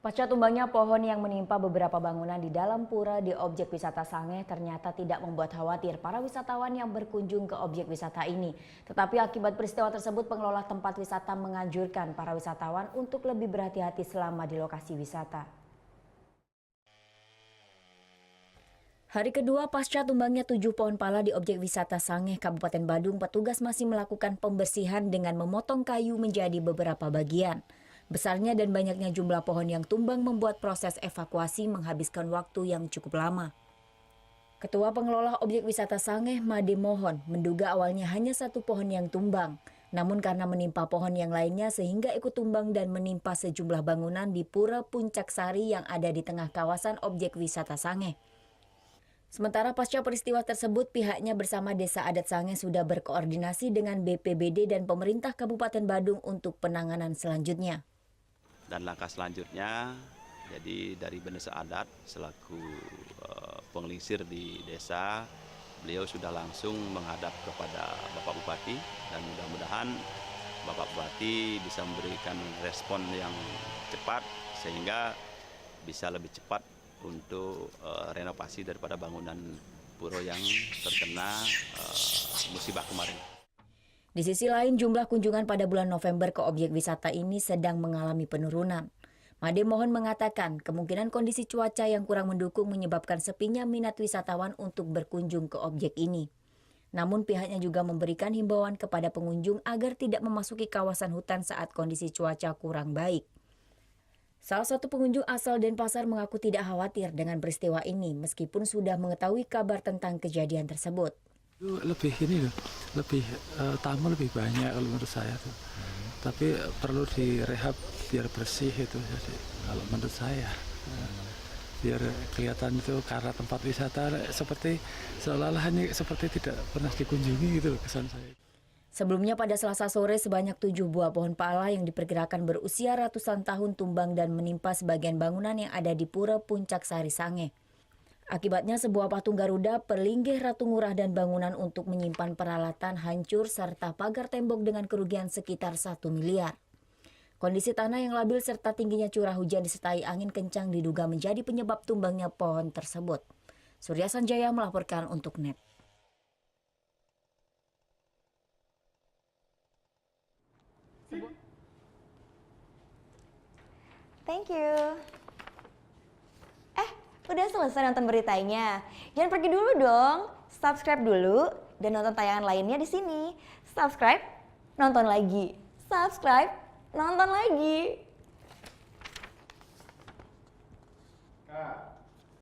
Pasca tumbangnya pohon yang menimpa beberapa bangunan di dalam pura di objek wisata Sangeh ternyata tidak membuat khawatir para wisatawan yang berkunjung ke objek wisata ini. Tetapi akibat peristiwa tersebut, pengelola tempat wisata menganjurkan para wisatawan untuk lebih berhati-hati selama di lokasi wisata. Hari kedua pasca tumbangnya 7 pohon pala di objek wisata Sangeh, Kabupaten Badung, petugas masih melakukan pembersihan dengan memotong kayu menjadi beberapa bagian. Besarnya dan banyaknya jumlah pohon yang tumbang membuat proses evakuasi menghabiskan waktu yang cukup lama. Ketua Pengelola Objek Wisata Sangeh, Made Mohon, menduga awalnya hanya 1 pohon yang tumbang. Namun karena menimpa pohon yang lainnya sehingga ikut tumbang dan menimpa sejumlah bangunan di Pura Puncak Sari yang ada di tengah kawasan objek wisata Sangeh. Sementara pasca peristiwa tersebut, pihaknya bersama Desa Adat Sangeh sudah berkoordinasi dengan BPBD dan pemerintah Kabupaten Badung untuk penanganan selanjutnya. Dan langkah selanjutnya, jadi dari Desa Adat selaku pengelisir di desa, beliau sudah langsung menghadap kepada Bapak Bupati dan mudah-mudahan Bapak Bupati bisa memberikan respon yang cepat sehingga bisa lebih cepat untuk renovasi daripada bangunan pura yang terkena musibah kemarin. Di sisi lain, jumlah kunjungan pada bulan November ke objek wisata ini sedang mengalami penurunan. Made Mohon mengatakan kemungkinan kondisi cuaca yang kurang mendukung menyebabkan sepinya minat wisatawan untuk berkunjung ke objek ini. Namun pihaknya juga memberikan himbauan kepada pengunjung agar tidak memasuki kawasan hutan saat kondisi cuaca kurang baik. Salah satu pengunjung asal Denpasar mengaku tidak khawatir dengan peristiwa ini meskipun sudah mengetahui kabar tentang kejadian tersebut. Lebih ini loh, lebih tamu lebih banyak kalau menurut saya tuh. Tapi perlu direhab biar bersih itu. Jadi kalau menurut saya biar kelihatan itu karena tempat wisata seperti seolah-olah hanya seperti tidak pernah dikunjungi gitu loh kesan saya. Sebelumnya pada Selasa sore sebanyak 7 buah pohon pala yang diperkirakan berusia ratusan tahun tumbang dan menimpa sebagian bangunan yang ada di Pura Puncak Sari Sangeh. Akibatnya sebuah patung Garuda, perlinggih Ratu Ngurah dan bangunan untuk menyimpan peralatan hancur serta pagar tembok dengan kerugian sekitar 1 miliar. Kondisi tanah yang labil serta tingginya curah hujan disertai angin kencang diduga menjadi penyebab tumbangnya pohon tersebut. Surya Sanjaya melaporkan untuk NET. Thank you. Udah selesai nonton beritanya? Jangan pergi dulu dong. Subscribe dulu dan nonton tayangan lainnya di sini. Subscribe, nonton lagi. Subscribe, nonton lagi. Kak.